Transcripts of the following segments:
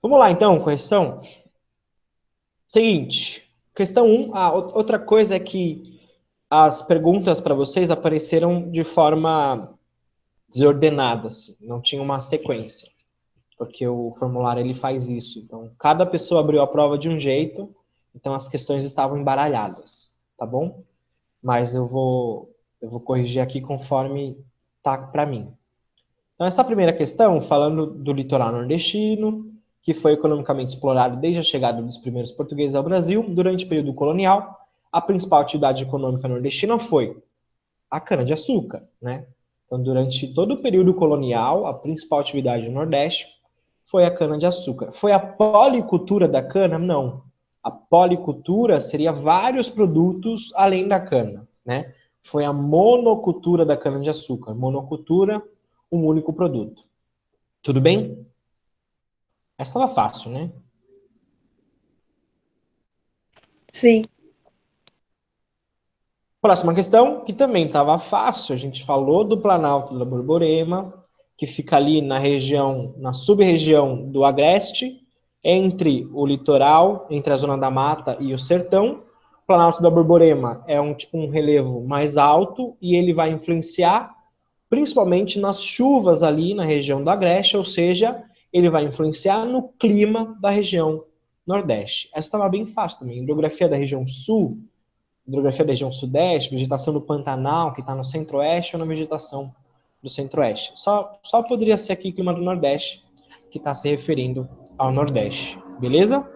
Vamos lá, então, correção. Seguinte, questão 1. Outra coisa é que as perguntas para vocês apareceram de forma desordenada, assim, não tinha uma sequência, porque o formulário ele faz isso. Então, cada pessoa abriu a prova de um jeito, então as questões estavam embaralhadas, tá bom? Mas eu vou corrigir aqui conforme tá para mim. Então, essa primeira questão, falando do litoral nordestino, que foi economicamente explorado desde a chegada dos primeiros portugueses ao Brasil, durante o período colonial, a principal atividade econômica nordestina foi a cana-de-açúcar, né? Então, durante todo o período colonial, a principal atividade do Nordeste foi a cana-de-açúcar. Foi a policultura da cana? Não. A policultura seria vários produtos além da cana, né? Foi a monocultura da cana-de-açúcar. Monocultura, um único produto. Tudo bem? Essa estava fácil, né? Sim. Próxima questão, que também estava fácil, a gente falou do Planalto da Borborema, que fica ali na região, na sub-região do Agreste, entre o litoral, entre a zona da mata e o sertão. O Planalto da Borborema é um relevo mais alto e ele vai influenciar principalmente nas chuvas ali na região do Agreste, ou seja, ele vai influenciar no clima da região Nordeste. Essa estava bem fácil também. Hidrografia da região Sul, hidrografia da região Sudeste, vegetação do Pantanal, que está no Centro-Oeste, ou na vegetação do Centro-Oeste. Só poderia ser aqui clima do Nordeste, que está se referindo ao Nordeste. Beleza?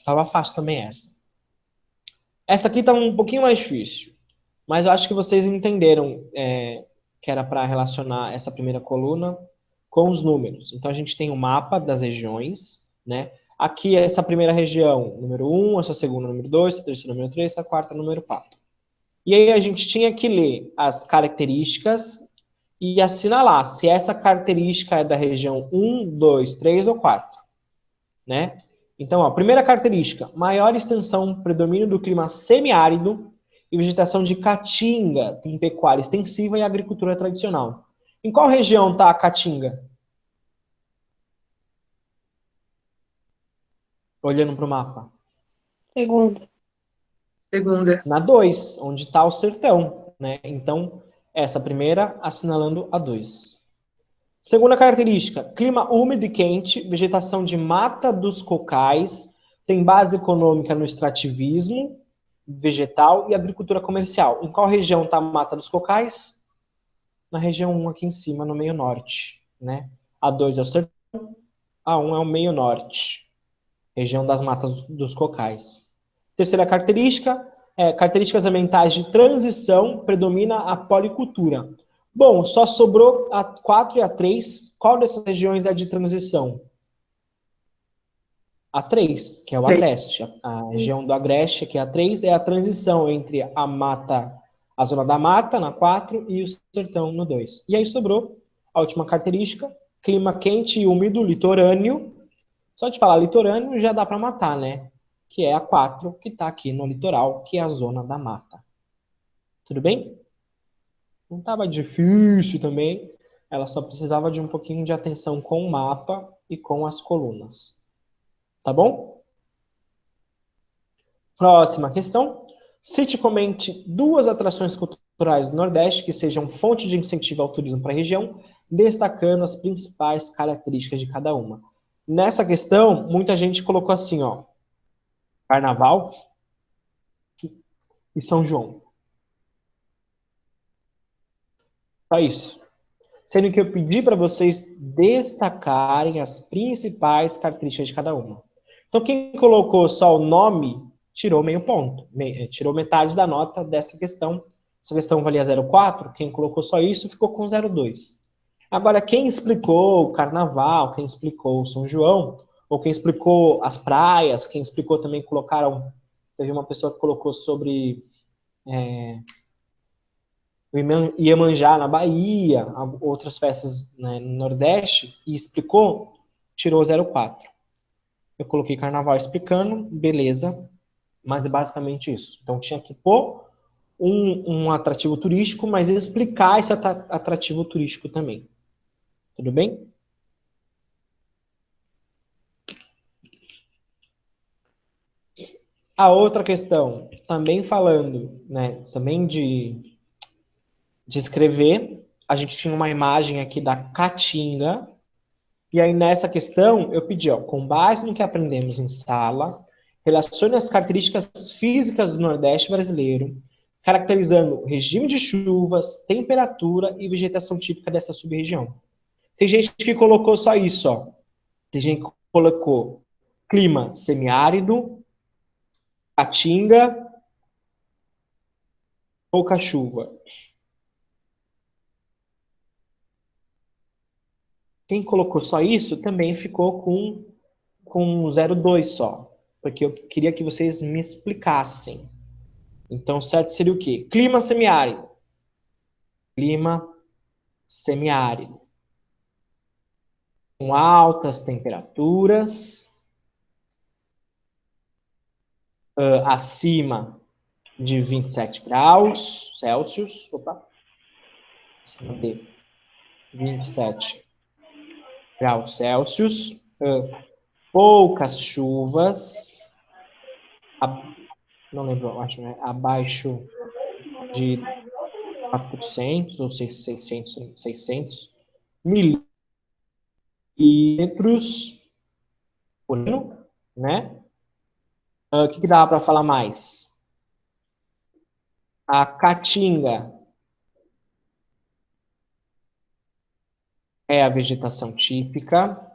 Tava fácil também essa. Essa aqui tá um pouquinho mais difícil, mas eu acho que vocês entenderam que era para relacionar essa primeira coluna com os números. Então a gente tem um mapa das regiões, né? Aqui essa primeira região, número 1, essa segunda, número 2, essa terceira, número 3, essa quarta, número 4. E aí a gente tinha que ler as características e assinalar se essa característica é da região 1, 2, 3 ou 4, né? Então, a primeira característica, maior extensão, predomínio do clima semiárido e vegetação de caatinga, tem pecuária extensiva e agricultura tradicional. Em qual região está a caatinga? Olhando para o mapa. Segunda. Segunda. Na 2, onde está o sertão, né? Então, essa primeira assinalando a 2. Segunda característica, clima úmido e quente, vegetação de mata dos cocais, tem base econômica no extrativismo vegetal e agricultura comercial. Em qual região está a mata dos cocais? Na região 1 aqui em cima, no meio norte, né? A 2 é o sertão, a 1 é o meio norte, região das matas dos cocais. Terceira característica, características ambientais de transição, predomina a policultura. Bom, só sobrou a 4 e a 3. Qual dessas regiões é de transição? A 3, que é o Agreste. A região do Agreste, que é a 3, é a transição entre a mata, a zona da mata, na 4, e o sertão, no 2. E aí sobrou a última característica, clima quente e úmido, litorâneo. Só de falar litorâneo já dá para matar, né? Que é a 4, que está aqui no litoral, que é a zona da mata. Tudo bem? Não estava difícil também. Ela só precisava de um pouquinho de atenção com o mapa e com as colunas. Tá bom? Próxima questão. Cite e comente duas atrações culturais do Nordeste que sejam fonte de incentivo ao turismo para a região, destacando as principais características de cada uma. Nessa questão, muita gente colocou assim, ó, Carnaval e São João. Só isso. Sendo que eu pedi para vocês destacarem as principais características de cada uma. Então, quem colocou só o nome, tirou meio ponto. Tirou metade da nota dessa questão. Essa questão valia 0,4. Quem colocou só isso ficou com 0,2. Agora, quem explicou o carnaval, quem explicou o São João, ou quem explicou as praias, quem explicou também, colocaram. Teve uma pessoa que colocou sobre o Iemanjá na Bahia, outras festas, né, no Nordeste, e explicou, tirou 0,4. Eu coloquei Carnaval explicando, beleza, mas é basicamente isso. Então tinha que pôr um atrativo turístico, mas explicar esse atrativo turístico também. Tudo bem? A outra questão, também falando, né, também de escrever, a gente tinha uma imagem aqui da Caatinga, e aí nessa questão eu pedi, ó, com base no que aprendemos em sala, relacione as características físicas do Nordeste brasileiro, caracterizando regime de chuvas, temperatura e vegetação típica dessa sub-região. Tem gente que colocou só isso, ó. Tem gente que colocou clima semiárido, Caatinga, pouca chuva. Quem colocou só isso também ficou com 0,2 só. Porque eu queria que vocês me explicassem. Então, certo seria o quê? Clima semiárido. Clima semiárido. Com altas temperaturas, acima de 27 graus Celsius. Opa. Acima de 27 graus Celsius. Poucas chuvas. Não lembro, acho, né? Abaixo de 400 ou 600 milímetros por ano, né? O que dá para falar mais? A Caatinga é a vegetação típica,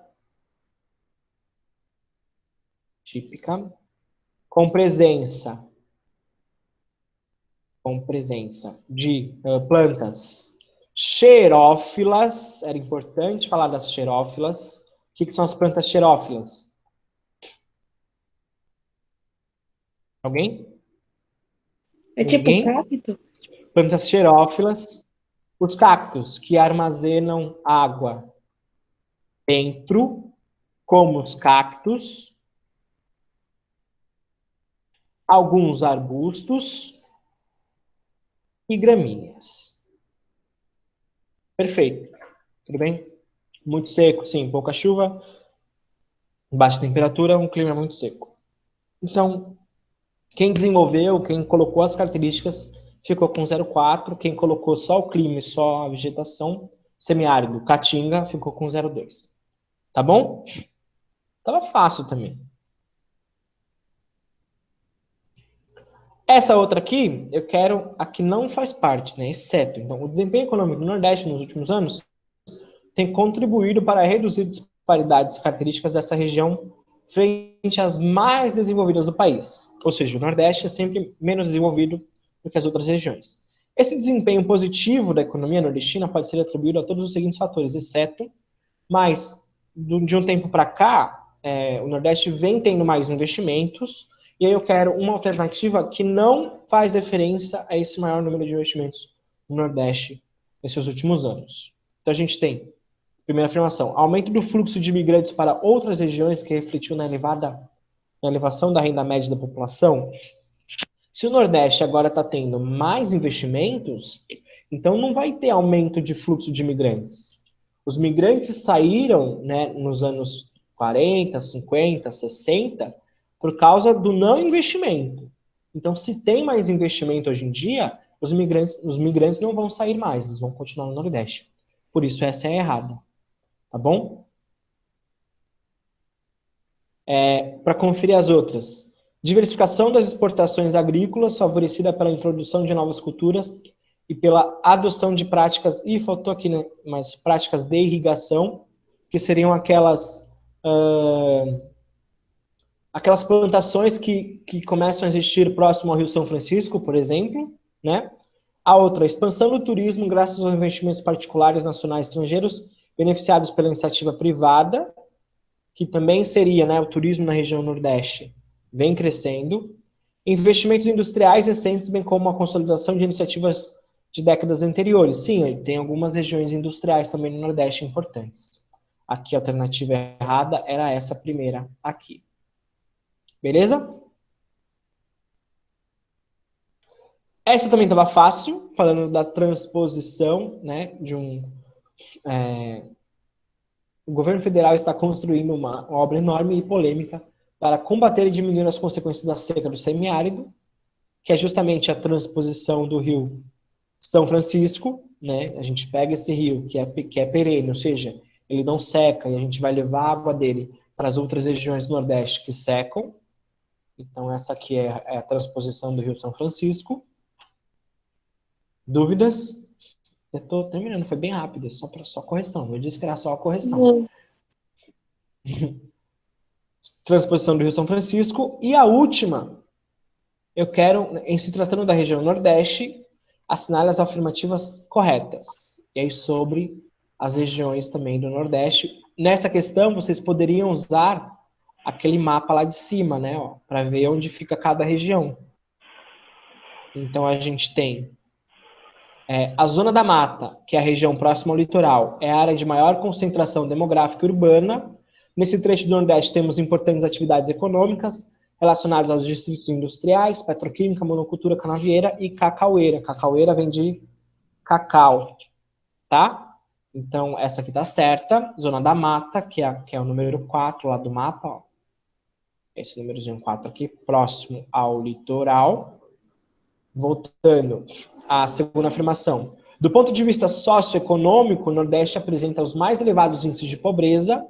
com presença de plantas xerófilas. Era importante falar das xerófilas. O que são as plantas xerófilas? Alguém? É tipo Ninguém? cacto? Plantas xerófilas. Os cactos, que armazenam água dentro, como os cactos. Alguns arbustos e gramíneas. Perfeito. Tudo bem? Muito seco, sim. Pouca chuva, baixa temperatura, um clima muito seco. Então, quem desenvolveu, quem colocou as características, ficou com 0,4. Quem colocou só o clima e só a vegetação, semiárido, Caatinga, ficou com 0,2. Tá bom? Tava fácil também. Essa outra aqui, eu quero, a que não faz parte, né? Exceto. Então, o desempenho econômico do Nordeste nos últimos anos tem contribuído para reduzir disparidades características dessa região frente às mais desenvolvidas do país. Ou seja, o Nordeste é sempre menos desenvolvido do que as outras regiões. Esse desempenho positivo da economia nordestina pode ser atribuído a todos os seguintes fatores, exceto, mas de um tempo para cá, o Nordeste vem tendo mais investimentos, e aí eu quero uma alternativa que não faz referência a esse maior número de investimentos no Nordeste nesses últimos anos. Então a gente tem, primeira afirmação, aumento do fluxo de imigrantes para outras regiões que refletiu na elevação da renda média da população. Se o Nordeste agora está tendo mais investimentos, então não vai ter aumento de fluxo de imigrantes. Os migrantes saíram, né, nos anos 40, 50, 60, por causa do não investimento. Então, se tem mais investimento hoje em dia, os migrantes não vão sair mais, eles vão continuar no Nordeste. Por isso, essa é errada. Tá bom? Para conferir as outras. Diversificação das exportações agrícolas, favorecida pela introdução de novas culturas e pela adoção de práticas, e faltou aqui, né, mas práticas de irrigação, que seriam aquelas plantações que começam a existir próximo ao Rio São Francisco, por exemplo, né? A outra, expansão do turismo graças aos investimentos particulares, nacionais e estrangeiros, beneficiados pela iniciativa privada, que também seria, né, o turismo na região Nordeste, vem crescendo. Investimentos industriais recentes, bem como a consolidação de iniciativas de décadas anteriores. Sim, tem algumas regiões industriais também no Nordeste importantes. Aqui a alternativa errada era essa primeira aqui. Beleza? Essa também estava fácil, falando da transposição, né, de o governo federal está construindo uma obra enorme e polêmica para combater e diminuir as consequências da seca do semiárido, que é justamente a transposição do rio São Francisco, né? A gente pega esse rio que é perene, ou seja, ele não seca e a gente vai levar a água dele para as outras regiões do Nordeste que secam. Então essa aqui é a transposição do rio São Francisco. Dúvidas? Eu estou terminando, foi bem rápido, só correção. Eu disse que era só a correção. Não. Transposição do rio São Francisco. E a última, eu quero, em se tratando da região Nordeste, assinar as afirmativas corretas. E aí sobre as regiões também do Nordeste. Nessa questão, vocês poderiam usar aquele mapa lá de cima, né, para ver onde fica cada região. Então a gente tem a Zona da Mata, que é a região próxima ao litoral, é a área de maior concentração demográfica urbana. Nesse trecho do Nordeste temos importantes atividades econômicas relacionadas aos distritos industriais, petroquímica, monocultura canavieira e cacaueira. Cacaueira vem de cacau, tá? Então, essa aqui tá certa. Zona da Mata, que é o número 4 lá do mapa, ó. Esse númerozinho 4 aqui, próximo ao litoral. Voltando à segunda afirmação. Do ponto de vista socioeconômico, o Nordeste apresenta os mais elevados índices de pobreza,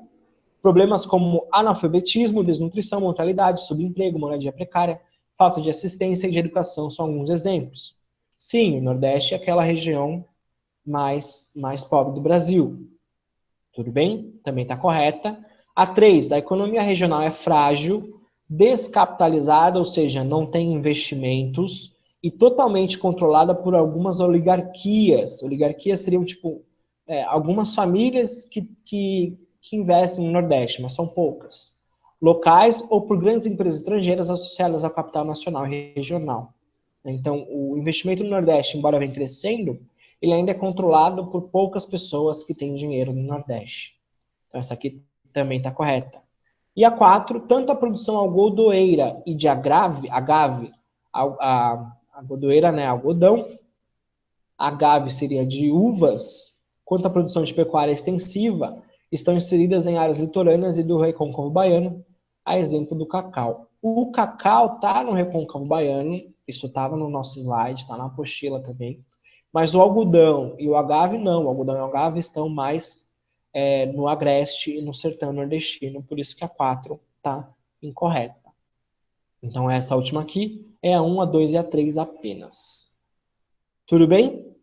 problemas como analfabetismo, desnutrição, mortalidade, subemprego, moradia precária, falta de assistência e de educação são alguns exemplos. Sim, o Nordeste é aquela região mais pobre do Brasil. Tudo bem? Também está correta. A 3, a economia regional é frágil, descapitalizada, ou seja, não tem investimentos, e totalmente controlada por algumas oligarquias. Oligarquias seriam, tipo, algumas famílias que investem no Nordeste, mas são poucas. Locais ou por grandes empresas estrangeiras associadas ao capital nacional e regional. Então, o investimento no Nordeste, embora venha crescendo, ele ainda é controlado por poucas pessoas que têm dinheiro no Nordeste. Então, essa aqui também está correta. E a 4, tanto a produção algodoeira e de agave, a algodoeira, né, algodão, agave seria de uvas, quanto a produção de pecuária extensiva, estão inseridas em áreas litorâneas e do recôncavo baiano, a exemplo do cacau. O cacau está no recôncavo baiano, isso estava no nosso slide, está na apostila também, mas o algodão e o agave não, o algodão e o agave estão mais no agreste e no sertão nordestino, por isso que a 4 está incorreta. Então essa última aqui é a 1, a 2 e a 3 apenas. Tudo bem?